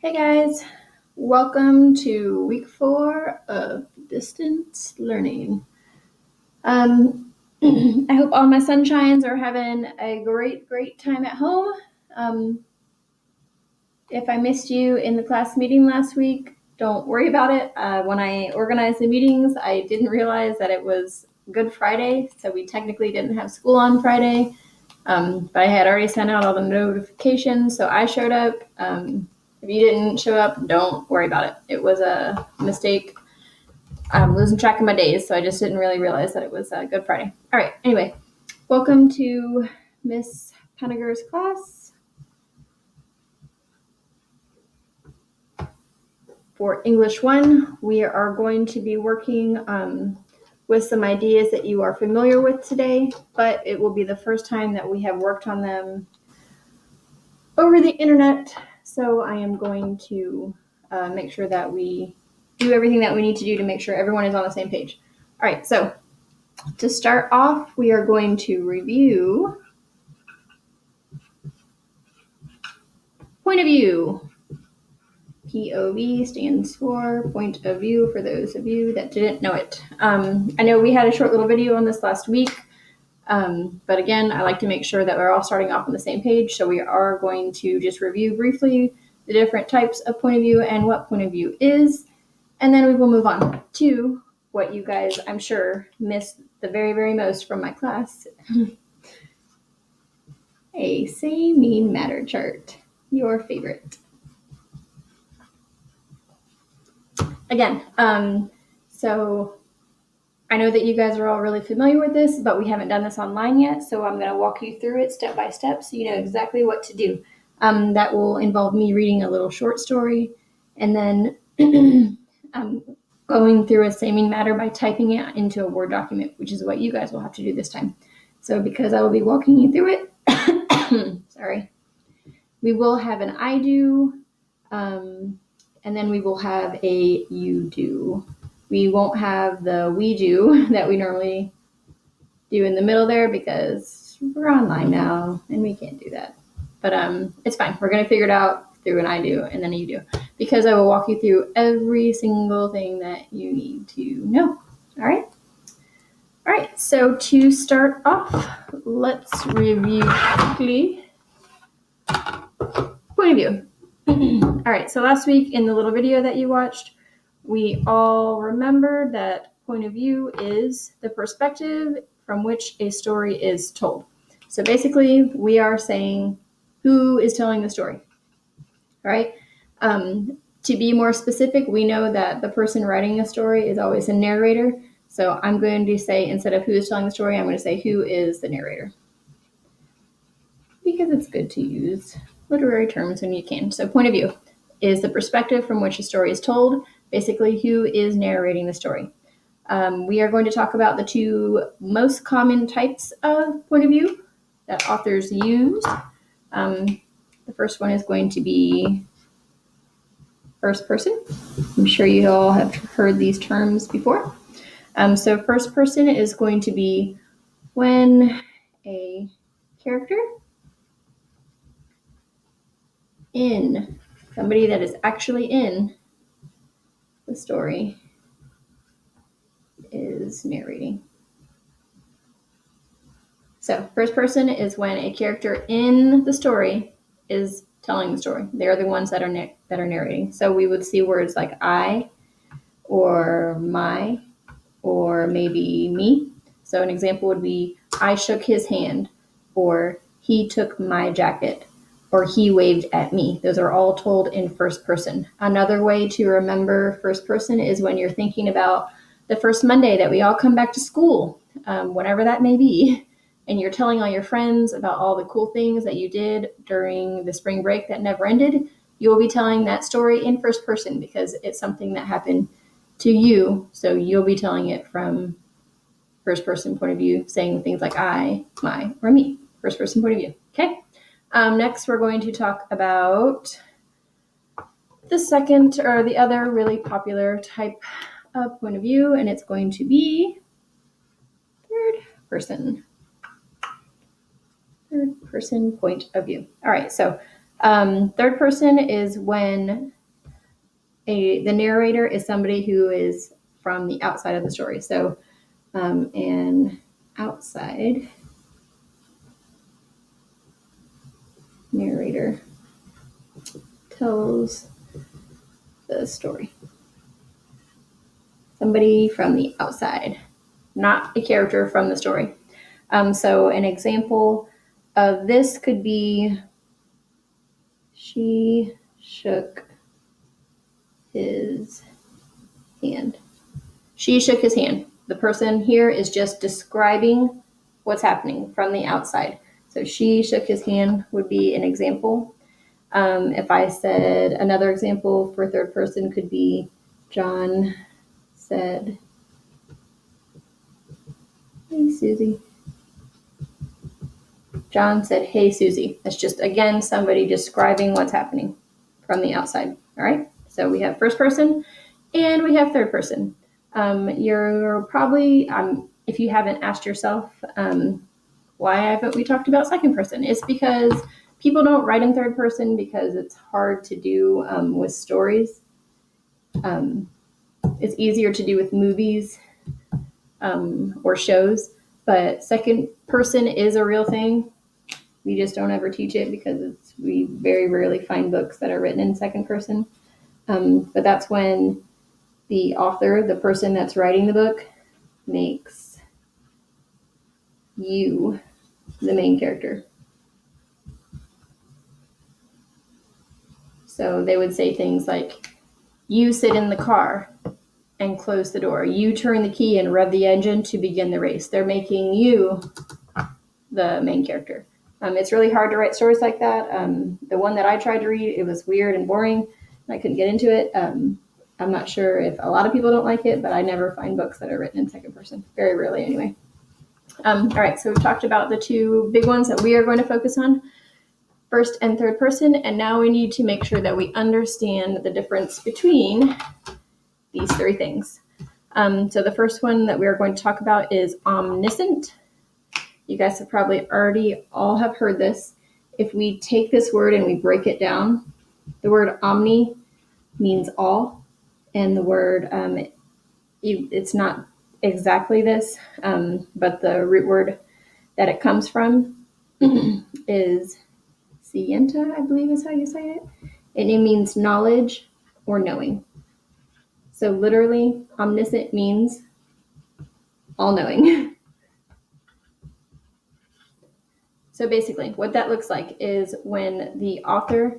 Hey guys, welcome to week 4 of distance learning. I hope all my sunshines are having a great time at home. If I missed you in the class meeting last week, don't worry about it. When I organized the meetings, I didn't realize that it was Good Friday, so we technically didn't have school on Friday, but I had already sent out all the notifications, so I showed up. If you didn't show up, don't worry about it. It was a mistake. I'm losing track of my days, so I just didn't really realize that it was Good Friday. All right, anyway, welcome to Miss Penniger's class. For English 1, we are going to be working with some ideas that you are familiar with today, but it will be the first time that we have worked on them over the internet. So I am going to make sure that we do everything that we need to do to make sure everyone is on the same page. All right, so to start off, we are going to review point of view. POV stands for point of view for those of you that didn't know it. I know we had a short little video on this last week, but again, I like to make sure that we're all starting off on the same page. So we are going to just review briefly the different types of point of view and what point of view is, and then we will move on to what you guys, I'm sure, missed the very most from my class. A Say Mean Matter chart, your favorite. Again, so I know that you guys are all really familiar with this, but we haven't done this online yet, so I'm going to walk you through it step by step so you know exactly what to do. That will involve me reading a little short story and then going through a Say Mean Matter by typing it into a Word document, which is what you guys will have to do this time. So because I will be walking you through it, sorry, we will have an I do, and then we will have a you do. We won't have the we do that we normally do in the middle there because we're online now and we can't do that. But it's fine. We're going to figure it out through an I do and then a you do, because I will walk you through every single thing that you need to know. All right? All right, so to start off, let's review quickly point of view. All right, so last week in the little video that you watched, we all remembered that point of view is the perspective from which a story is told. So basically, we are saying who is telling the story, all right? To be more specific, we know that the person writing a story is always a narrator. So I'm going to say, instead of who is telling the story, I'm going to say who is the narrator, because it's good to use literary terms when you can. So point of view is the perspective from which a story is told, basically who is narrating the story. We are going to talk about the two most common types of point of view that authors use. The first one is going to be first person. I'm sure you all have heard these terms before. So first person is going to be when a character in somebody that is actually in the story is narrating. So first person is when a character in the story is telling the story. They're the ones that are narrating. So we would see words like I or my or maybe me. So an example would be I shook his hand, or he took my jacket, or he waved at me. Those are all told in first person. Another way to remember first person is when you're thinking about the first Monday that we all come back to school, whatever that may be, and you're telling all your friends about all the cool things that you did during the spring break that never ended. You will be telling that story in first person because it's something that happened to you. So you'll be telling it from first person point of view, saying things like I, my, or me. First person point of view. Okay. Next, we're going to talk about the second or the other really popular type of point of view, and it's going to be third person. Third person point of view. All right, so third person is when the narrator is somebody who is from the outside of the story. So an outside narrator tells the story. Somebody from the outside, not a character from the story. So an example of this could be, she shook his hand. She shook his hand. The person here is just describing what's happening from the outside. So she shook his hand would be an example. If I said another example for third person could be, John said, hey, Susie. John said, hey, Susie. That's just, again, somebody describing what's happening from the outside. All right. So we have first person and we have third person. You're probably, if you haven't asked yourself, why haven't we talked about second person? It's because people don't write in third person because it's hard to do with stories. It's easier to do with movies or shows, but second person is a real thing. We just don't ever teach it because we very rarely find books that are written in second person. But that's when the author, the person that's writing the book, makes you the main character. So they would say things like, you sit in the car and close the door. You turn the key and rev the engine to begin the race. They're making you the main character. It's really hard to write stories like that. The one that I tried to read, it was weird and boring. And I couldn't get into it. I'm not sure if a lot of people don't like it, but I never find books that are written in second person. Very rarely anyway. All right, so we've talked about the two big ones that we are going to focus on, first and third person, and now we need to make sure that we understand the difference between these three things. So the first one that we're going to talk about is omniscient. You guys have probably already all have heard this. If we take this word and we break it down, the word omni means all, and the word, it's not exactly this, but the root word that it comes from is scienta, I believe is how you say it. And it means knowledge or knowing. So literally, omniscient means all-knowing. So basically, what that looks like is when the author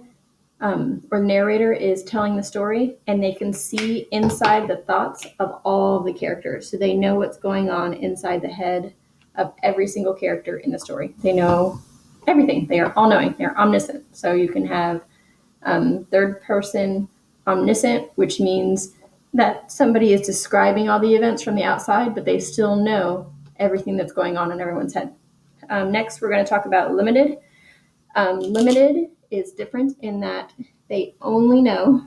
or narrator is telling the story and they can see inside the thoughts of all the characters. So they know what's going on inside the head of every single character in the story. They know everything. They are all-knowing. They're omniscient. So you can have third person omniscient, which means that somebody is describing all the events from the outside, but they still know everything that's going on in everyone's head. Next, we're going to talk about limited. Limited is different in that they only know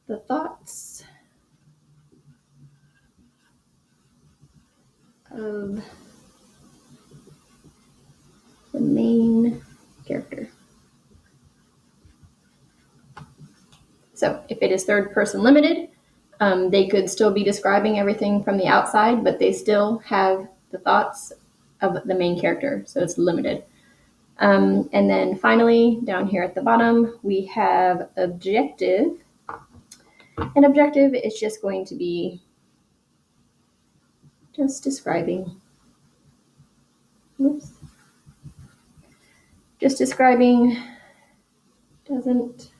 the thoughts of the main character. So if it is third person limited, they could still be describing everything from the outside, but they still have the thoughts of the main character. So it's limited. And then finally, down here at the bottom, we have objective. And objective is just going to be just describing. Whoops. Just describing, doesn't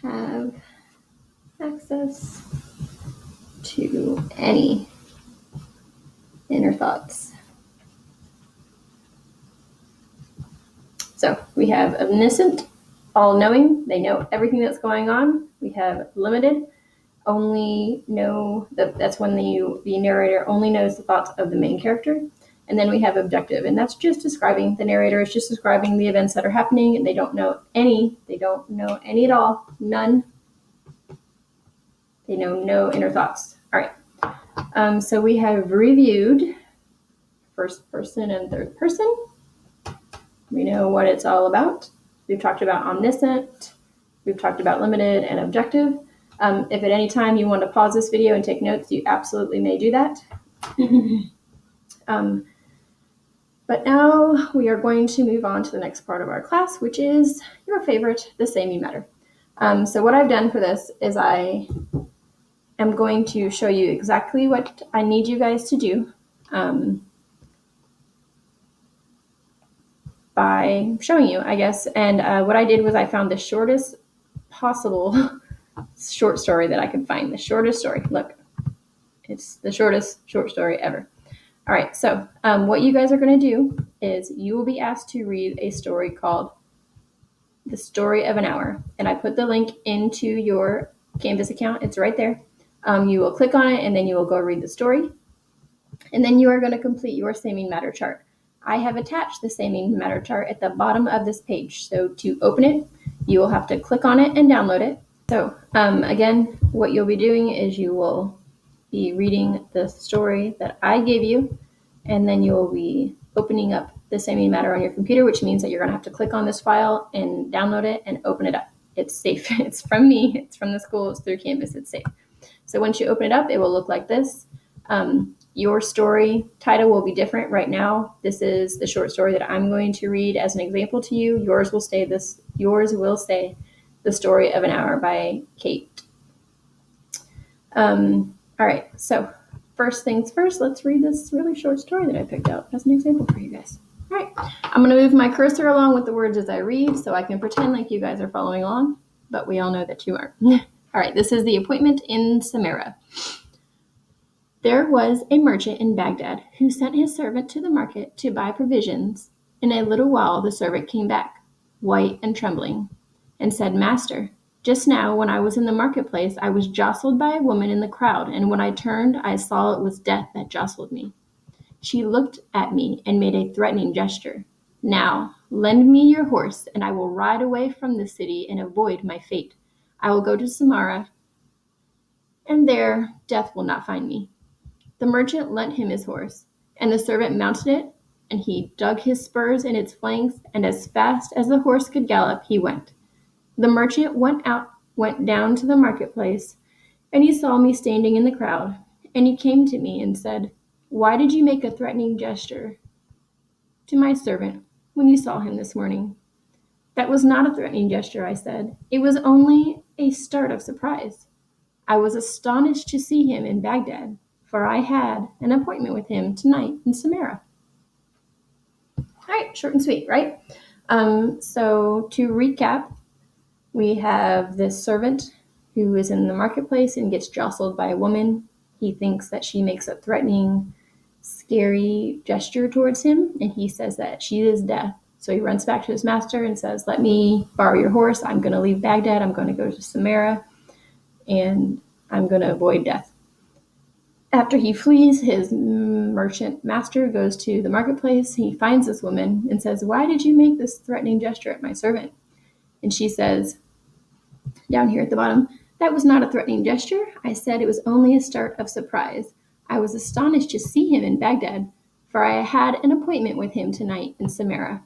have access to any inner thoughts. So we have omniscient, all-knowing. They know everything that's going on. We have limited, only know that's when the narrator only knows the thoughts of the main character. And then we have objective, and that's just describing, the narrator is just describing the events that are happening, and they don't know any at all, none. They know no inner thoughts. All right. So we have reviewed first person and third person. We know what it's all about. We've talked about omniscient. We've talked about limited and objective. If at any time you want to pause this video and take notes, you absolutely may do that. But now we are going to move on to the next part of our class, which is your favorite, the Say Mean Matter. So what I've done for this is I am going to show you exactly what I need you guys to do by showing you, I guess. And what I did was I found the shortest possible short story that I could find. The shortest story. Look, it's the shortest short story ever. All right, so what you guys are going to do is you will be asked to read a story called The Story of an Hour. And I put the link into your Canvas account. It's right there. You will click on it, and then you will go read the story. And then you are going to complete your Say Mean Matter chart. I have attached the Say Mean Matter chart at the bottom of this page. So to open it, you will have to click on it and download it. So again, what you'll be doing is you will be reading the story that I gave you, and then you will be opening up the Say Mean Matter on your computer, which means that you're going to have to click on this file and download it and open it up. It's safe. It's from me. It's from the school. It's through Canvas. It's safe. So once you open it up, it will look like this. Your story title will be different right now. This is the short story that I'm going to read as an example to you. Yours will say The Story of an Hour by Kate. All right, so first things first, let's read this really short story that I picked out as an example for you guys. All right, I'm going to move my cursor along with the words as I read so I can pretend like you guys are following along, but we all know that you aren't. All right, this is The Appointment in Samarra. There was a merchant in Baghdad who sent his servant to the market to buy provisions. In a little while the servant came back, white and trembling, and said, "Master, just now when I was in the marketplace I was jostled by a woman in the crowd, and when I turned I saw it was death that jostled me. She looked at me and made a threatening gesture. Now, lend me your horse, and I will ride away from the city and avoid my fate. I will go to Samarra, and there death will not find me." The merchant lent him his horse, and the servant mounted it, and he dug his spurs in its flanks, and as fast as the horse could gallop, he went. The merchant went down to the marketplace, and he saw me standing in the crowd, and he came to me and said, "Why did you make a threatening gesture to my servant when you saw him this morning?" "That was not a threatening gesture," I said. "It was only a start of surprise. I was astonished to see him in Baghdad, for I had an appointment with him tonight in Samarra." All right, short and sweet, right? So to recap, we have this servant who is in the marketplace and gets jostled by a woman. He thinks that she makes a threatening, scary gesture towards him, and he says that she is death. So he runs back to his master and says, "Let me borrow your horse. I'm going to leave Baghdad. I'm going to go to Samarra, and I'm going to avoid death." After he flees, his merchant master goes to the marketplace. He finds this woman and says, "Why did you make this threatening gesture at my servant?" And she says, down here at the bottom, "That was not a threatening gesture. I said it was only a start of surprise. I was astonished to see him in Baghdad, for I had an appointment with him tonight in Samarra."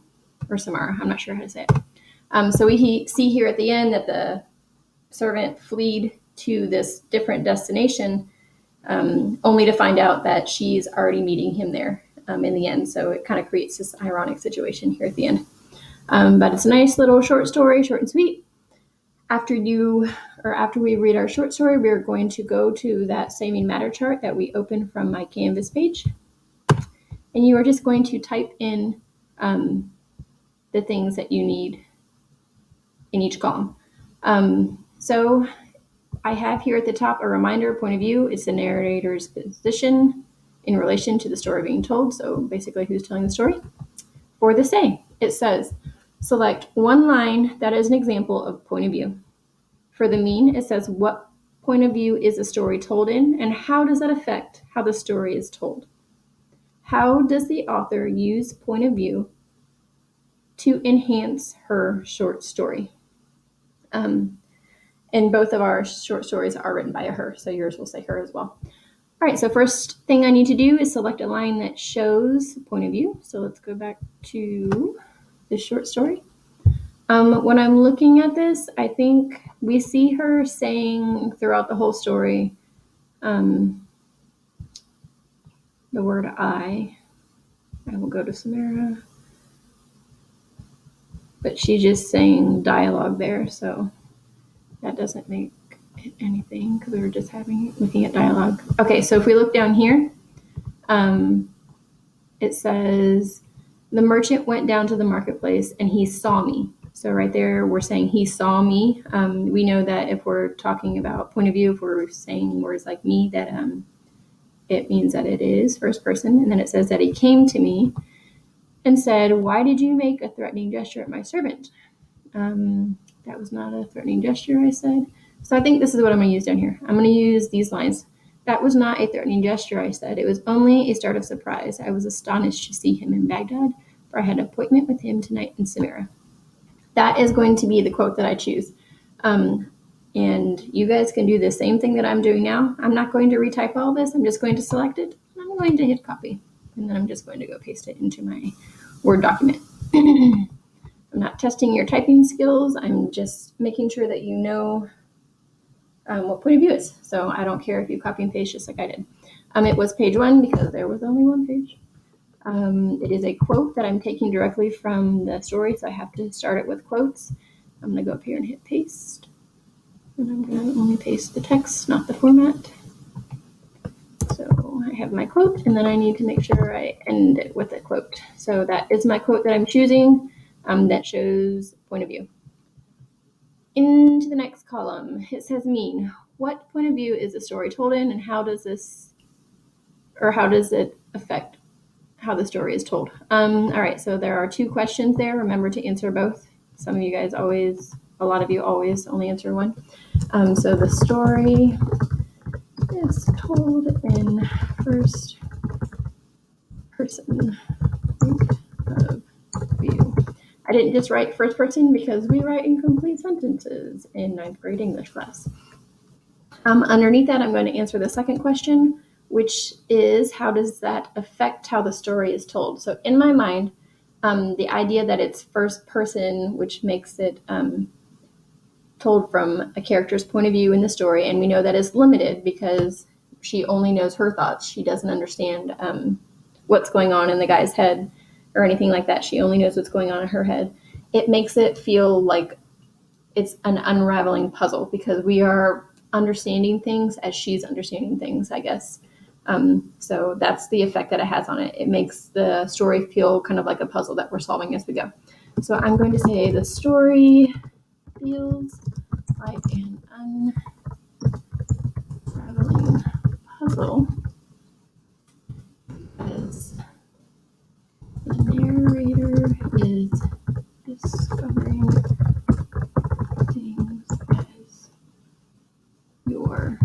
Or Samarra, I'm not sure how to say it. So we see here at the end that the servant fled to this different destination, only to find out that she's already meeting him there in the end. So it kind of creates this ironic situation here at the end. But it's a nice little short story, short and sweet. After we read our short story, we're going to go to that Say Mean Matter chart that we opened from my Canvas page. And you are just going to type in the things that you need in each column. So I have here at the top a reminder point of view. It's the narrator's position in relation to the story being told. So basically who's telling the story. For the say, it says, select one line that is an example of point of view. For the mean, it says what point of view is the story told in, and how does that affect how the story is told? How does the author use point of view to enhance her short story? And both of our short stories are written by a her, so yours will say her as well. All right, so first thing I need to do is select a line that shows point of view. So let's go back to the short story. When I'm looking at this, I think we see her saying throughout the whole story the word I. I will go to Samara. But she's just saying dialogue there, so that doesn't make it anything because we were just looking at dialogue. Okay, so if we look down here, it says, the merchant went down to the marketplace and he saw me. So right there, we're saying he saw me. We know that if we're talking about point of view, if we're saying words like me, that it means that it is first person. And then it says that he came to me and said, why did you make a threatening gesture at my servant? That was not a threatening gesture, I said. So I think this is what I'm going to use down here. I'm going to use these lines. That was not a threatening gesture, I said. It was only a start of surprise. I was astonished to see him in Baghdad, for I had an appointment with him tonight in Samara. That is going to be the quote that I choose. And you guys can do the same thing that I'm doing now. I'm not going to retype all this. I'm just going to select it. I'm going to hit copy. And then I'm just going to go paste it into my Word document. I'm not testing your typing skills. I'm just making sure that you know what point of view is. So I don't care if you copy and paste just like I did. It was page 1 because there was only one page. It is a quote that I'm taking directly from the story, so I have to start it with quotes. I'm going to go up here and hit paste. And I'm going to only paste the text, not the format. So I have my quote, and then I need to make sure I end it with a quote. So that is my quote that I'm choosing. That shows point of view. Into the next column, it says mean. What point of view is the story told in, and how does it affect how the story is told? All right, so there are 2 questions there. Remember to answer both. Some of you guys a lot of you always only answer one. So the story is told in first person point of view. I didn't just write first person because we write incomplete sentences in 9th grade English class. Underneath that, I'm going to answer the second question, which is how does that affect how the story is told? So in my mind, the idea that it's first person, which makes it told from a character's point of view in the story, and we know that is limited because she only knows her thoughts. She doesn't understand what's going on in the guy's head or anything like that. She only knows what's going on in her head. It makes it feel like it's an unraveling puzzle because we are understanding things as she's understanding things, I guess. So that's the effect that it has on it. It makes the story feel kind of like a puzzle that we're solving as we go. So I'm going to say the story feels like an unraveling puzzle as the narrator is discovering things as you're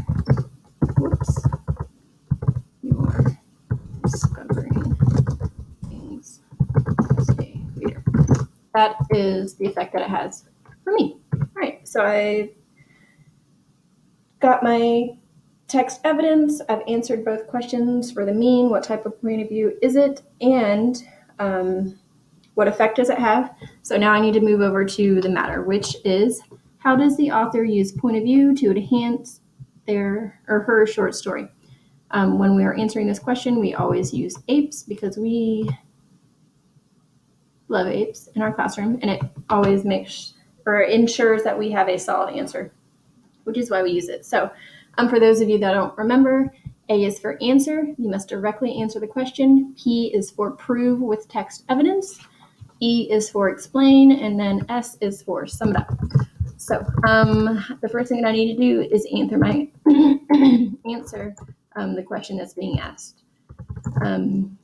discovering things as a reader. That is the effect that it has for me. All right, so I got my text evidence. I've answered both questions for the mean, what type of point of view is it, and what effect does it have? So now I need to move over to the matter, which is how does the author use point of view to enhance their or her short story? When we are answering this question, we always use apes because we love apes in our classroom, and it always makes or ensures that we have a solid answer, which is why we use it. So for those of you that don't remember, A is for answer. You must directly answer the question. P is for prove with text evidence. E is for explain, and then S is for sum it up. So the first thing that I need to do is answer the question that's being asked,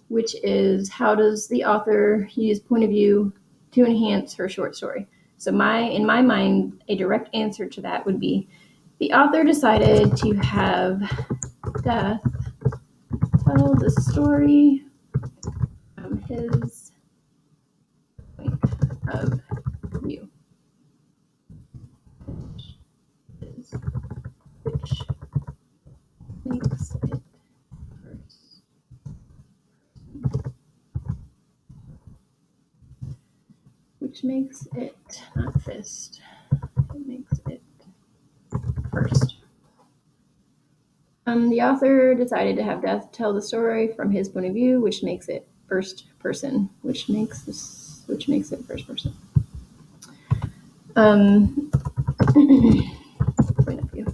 which is how does the author use point of view to enhance her short story? So in my mind, a direct answer to that would be the author decided to have Death tell the story from his point of view, which makes it first, which which makes it not fist. It makes it first. The author decided to have Death tell the story from his point of view, which makes it first person, which makes it first person. Point of view.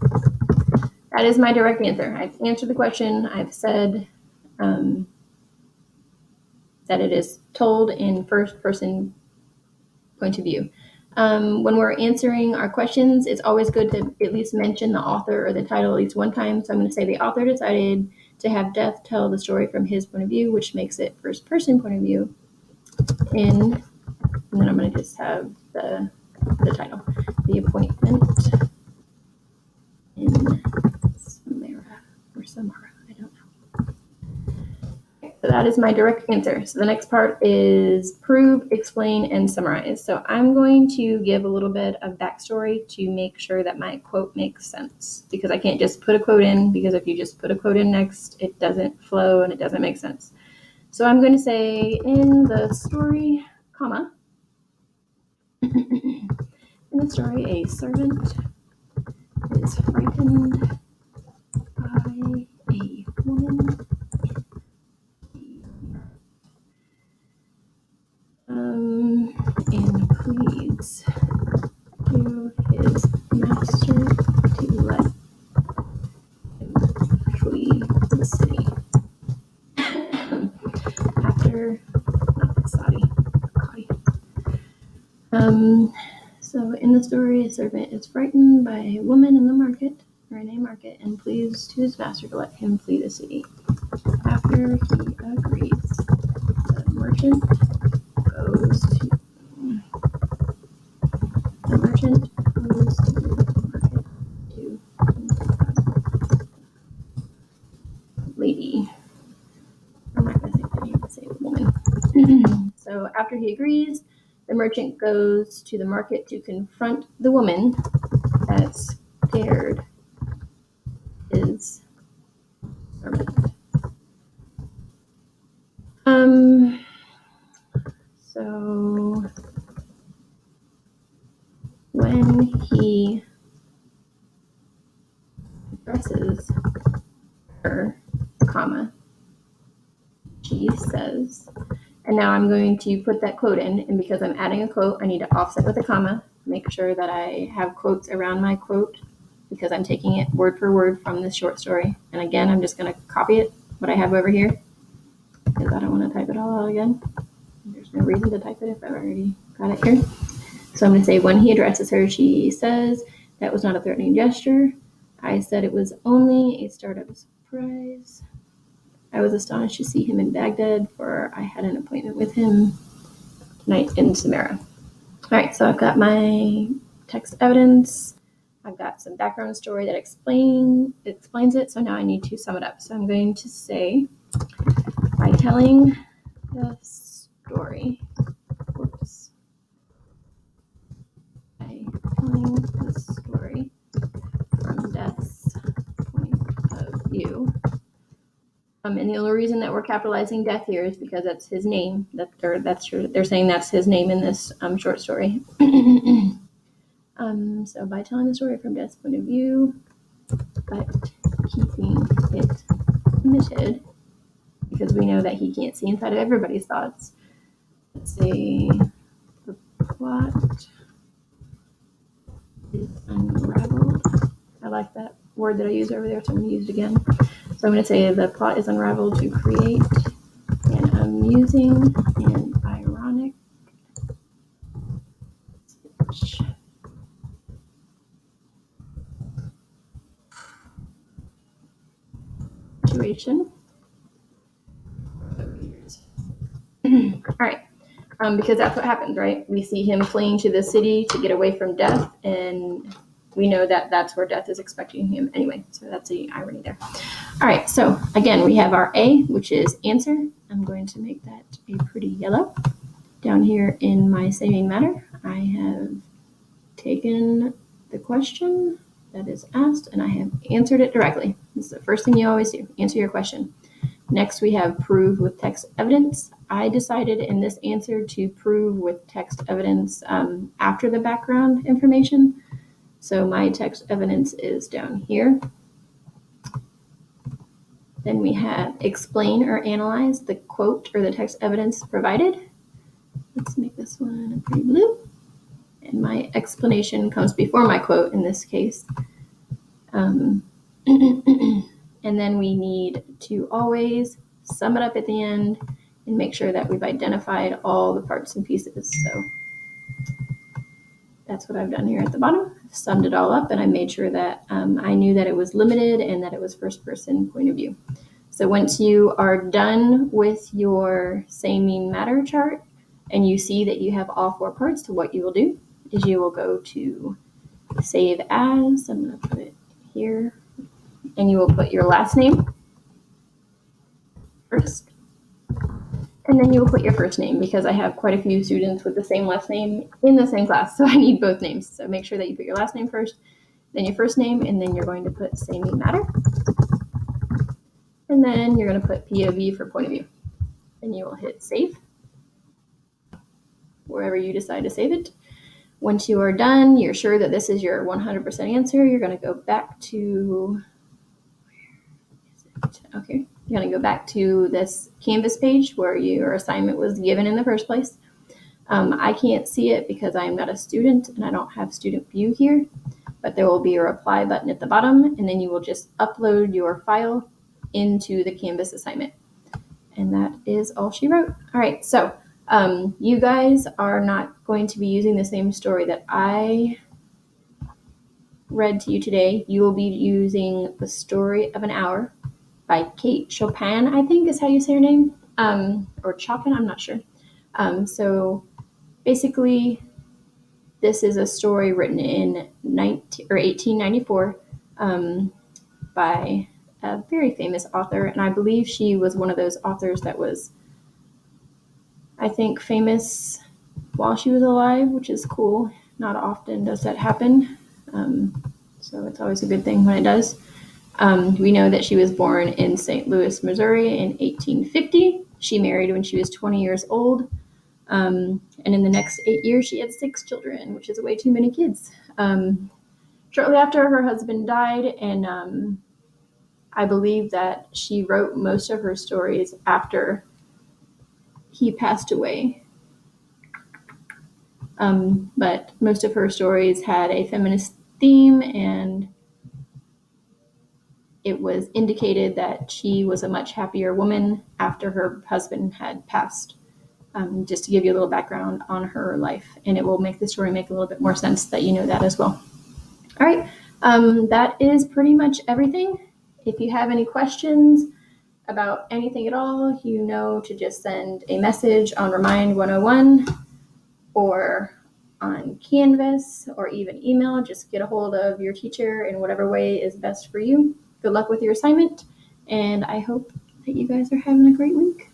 That is my direct answer. I've answered the question. I've said that it is told in first person point of view. When we're answering our questions, it's always good to at least mention the author or the title at least one time. So I'm going to say the author decided to have Death tell the story from his point of view, which makes it first person point of view. And then I'm going to just have the title, The Appointment in Samara. I don't know. Okay, so that is my direct answer. So the next part is prove, explain, and summarize. So I'm going to give a little bit of backstory to make sure that my quote makes sense, because I can't just put a quote in, because if you just put a quote in next, it doesn't flow and it doesn't make sense. So I'm going to say, in the story, comma, in the story, a servant is frightened by a woman and pleads to his master to let him flee the city. After so in the story, a servant is frightened by a woman in the market, or in a market, and pleads to his master to let him flee the city. After he agrees, the merchant goes to the market to lady. I'm not going to say lady, I'm going to say woman. So after he agrees, the merchant goes to the market to confront the woman that scared his servant. So when he addresses her, comma, she says, and now I'm going to put that quote in, and because I'm adding a quote, I need to offset with a comma, make sure that I have quotes around my quote, because I'm taking it word for word from this short story. And again, I'm just going to copy it, what I have over here, because I don't want to type it all out again. There's no reason to type it if I've already got it here. So I'm going to say, when he addresses her, she says, that was not a threatening gesture. I said it was only a start of a surprise. I was astonished to see him in Baghdad, for I had an appointment with him tonight in Samara. All right, so I've got my text evidence. I've got some background story that explains it. So now I need to sum it up. So I'm going to say, by telling the story, by telling the story from Death's point of view. And the only reason that we're capitalizing Death here is because that's his name. They're saying that's his name in this short story. So by telling the story from Death's point of view, but keeping it limited, because we know that he can't see inside of everybody's thoughts. Let's say the plot is unraveled. I like that word that I used over there, so I'm going to use it again. So I'm going to say the plot is unraveled to create an amusing and ironic situation. All right. Because that's what happens, right? We see him fleeing to the city to get away from Death, and we know that that's where Death is expecting him anyway. So that's the irony there. All right. So again, we have our A, which is answer. I'm going to make that a pretty yellow. Down here in my saving matter, I have taken the question that is asked and I have answered it directly. This is the first thing you always do. Answer your question. Next, we have prove with text evidence. I decided in this answer to prove with text evidence after the background information. So my text evidence is down here. Then we have explain or analyze the quote or the text evidence provided. Let's make this one a pretty blue. And my explanation comes before my quote in this case. And then we need to always sum it up at the end and make sure that we've identified all the parts and pieces. So that's what I've done here at the bottom. I've summed it all up, and I made sure that I knew that it was limited and that it was first person point of view. So once you are done with your Say Mean Matter chart and you see that you have all 4 parts, to what you will do is you will go to Save As. I'm going to put it here. And you will put your last name first. And then you will put your first name, because I have quite a few students with the same last name in the same class, so I need both names. So make sure that you put your last name first, then your first name, and then you're going to put Say Mean Matter. And then you're going to put POV for point of view. And you will hit save wherever you decide to save it. Once you are done, you're sure that this is your 100% answer, you're going to go back to, okay, you're going to go back to this Canvas page where your assignment was given in the first place. I can't see it because I am not a student and I don't have student view here, but there will be a reply button at the bottom, and then you will just upload your file into the Canvas assignment. And that is all she wrote. All right, so you guys are not going to be using the same story that I read to you today. You will be using The Story of an Hour by Kate Chopin, I think is how you say her name, or Chopin, I'm not sure. So basically, this is a story written in 1894 by a very famous author, and I believe she was one of those authors that was, I think, famous while she was alive, which is cool. Not often does that happen, so it's always a good thing when it does. We know that she was born in St. Louis, Missouri in 1850. She married when she was 20 years old. And in the next 8 years, she had 6 children, which is way too many kids. Shortly after, her husband died, and I believe that she wrote most of her stories after he passed away. But most of her stories had a feminist theme, and it was indicated that she was a much happier woman after her husband had passed. Just to give you a little background on her life, and it will make the story make a little bit more sense that you know that as well. All right, that is pretty much everything. If you have any questions about anything at all, you know to just send a message on Remind 101 or on Canvas, or even email. Just get a hold of your teacher in whatever way is best for you. Good luck with your assignment, and I hope that you guys are having a great week.